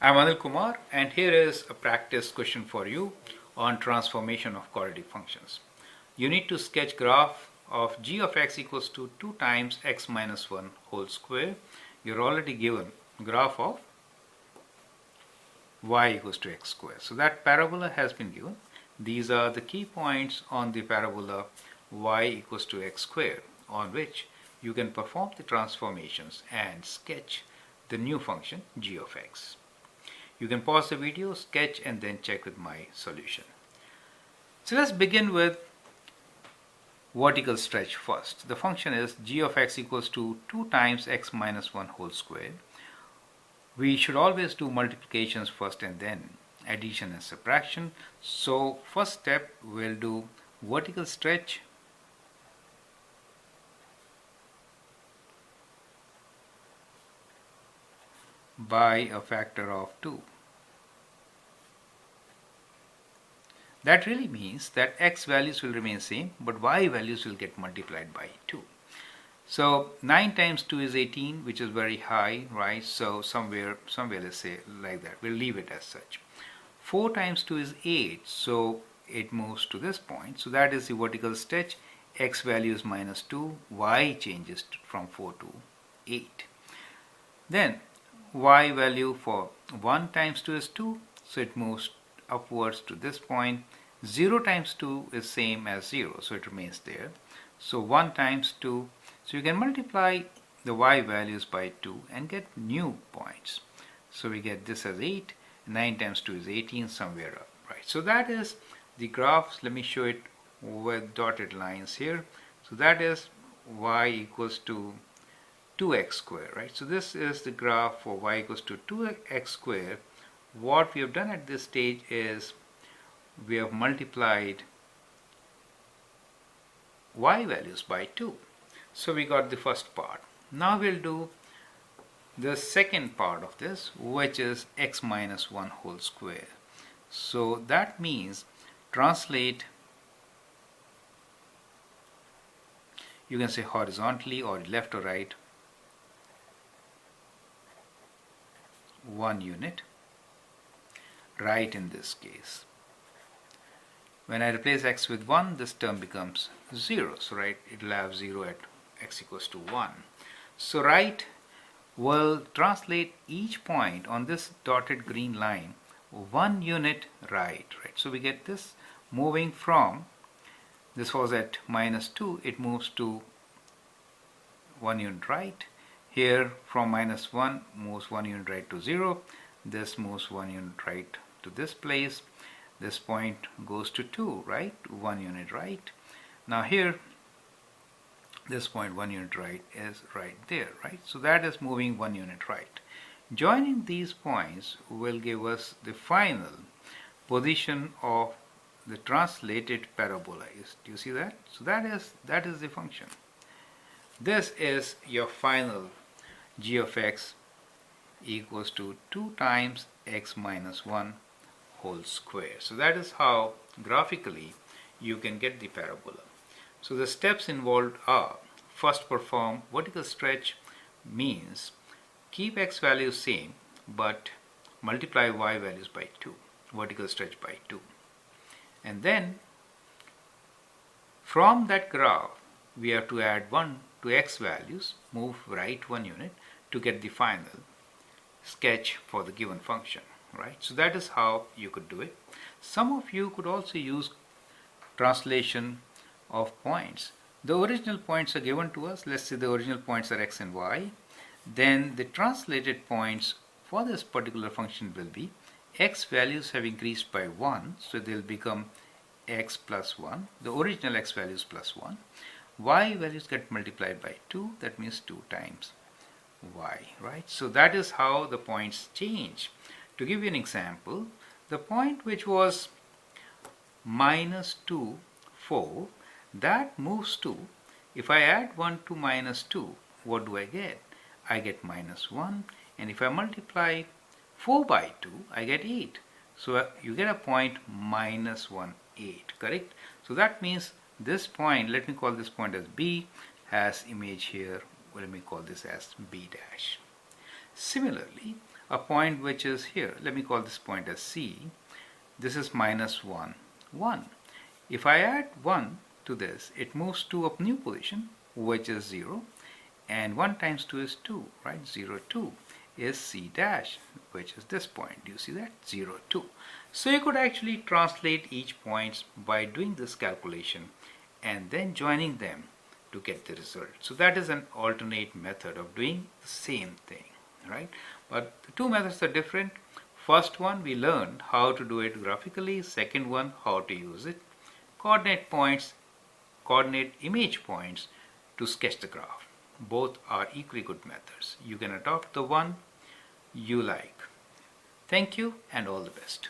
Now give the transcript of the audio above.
I'm Anil Kumar, and here is a practice question for you on transformation of quadratic functions. You need to sketch graph of g of x equals to 2 times x minus 1 whole square. You're already given graph of y equals to x square. So that parabola has been given. These are the key points on the parabola y equals to x square, on which you can perform the transformations and sketch the new function g of x. You can pause the video, sketch, and then check with my solution. So let's begin with vertical stretch first. The function is g of x equals to 2 times x minus 1 whole square. We should always do multiplications first and then addition and subtraction. So first step, we'll do vertical stretch by a factor of 2. That really means that x values will remain same, but y values will get multiplied by 2. So 9 times 2 is 18, which is very high, right? So somewhere let's say like that. We'll leave it as such. 4 times 2 is 8, so it moves to this point. So that is the vertical stretch. X value is minus 2, y changes from 4 to 8. Then y value for 1 times 2 is 2, so it moves upwards to this point. 0 times 2 is same as 0, so it remains there. So 1 times 2, so you can multiply the y values by 2 and get new points. So we get this as 8, 9 times 2 is 18, somewhere up, right? So that is the graphs. Let me show it with dotted lines here. So that is y equals to 2x squared, right? So this is the graph for y equals to 2x squared. What we have done at this stage is we have multiplied y values by 2. So we got the first part. Now we'll do the second part of this, which is x minus 1 whole square. So that means translate, you can say horizontally or left or right, 1 unit, right in this case. When I replace x with 1, this term becomes 0. So right, it will have 0 at x equals to 1. So right will translate each point on this dotted green line 1 unit right. So we get this moving from, this was at minus 2, it moves to 1 unit right. Here from minus 1 moves 1 unit right to 0. This moves 1 unit right to this place. This point goes to 2, right? 1 unit right. Now here, this point 1 unit right is right there, right? So that is moving 1 unit right. Joining these points will give us the final position of the translated parabola. Do you see that? So that is the function. This is your final g of x equals to 2 times x minus 1 whole square. So that is how graphically you can get the parabola. So the steps involved are, first perform vertical stretch, means keep x values same but multiply y values by 2, vertical stretch by 2. And then from that graph we have to add 1 to x values, move right 1 unit to get the final sketch for the given function, right? So that is how you could do it. Some of you could also use translation of points. The original points are given to us. Let's say the original points are x and y. Then the translated points for this particular function will be x values have increased by 1, so they'll become x plus 1. The original x values plus 1. Y values get multiplied by 2, that means 2 times y, right? So that is how the points change. To give you an example, the point which was minus 2, 4, that moves to, if I add 1 to minus 2, what do I get? I get minus 1, and if I multiply 4 by 2, I get 8. So you get a point minus 1, 8, correct? So that means this point, let me call this point as B, has image here, let me call this as B dash. Similarly, a point which is here. Let me call this point as C. This is minus 1, 1. If I add 1 to this, it moves to a new position, which is 0. And 1 times 2 is 2, right? 0, 2 is C dash, which is this point. Do you see that? 0, 2. So you could actually translate each point by doing this calculation and then joining them to get the result. So that is an alternate method of doing the same thing, right? But the two methods are different. First one, we learned how to do it graphically. Second one, how to use it. Coordinate points, coordinate image points to sketch the graph. Both are equally good methods. You can adopt the one you like. Thank you and all the best.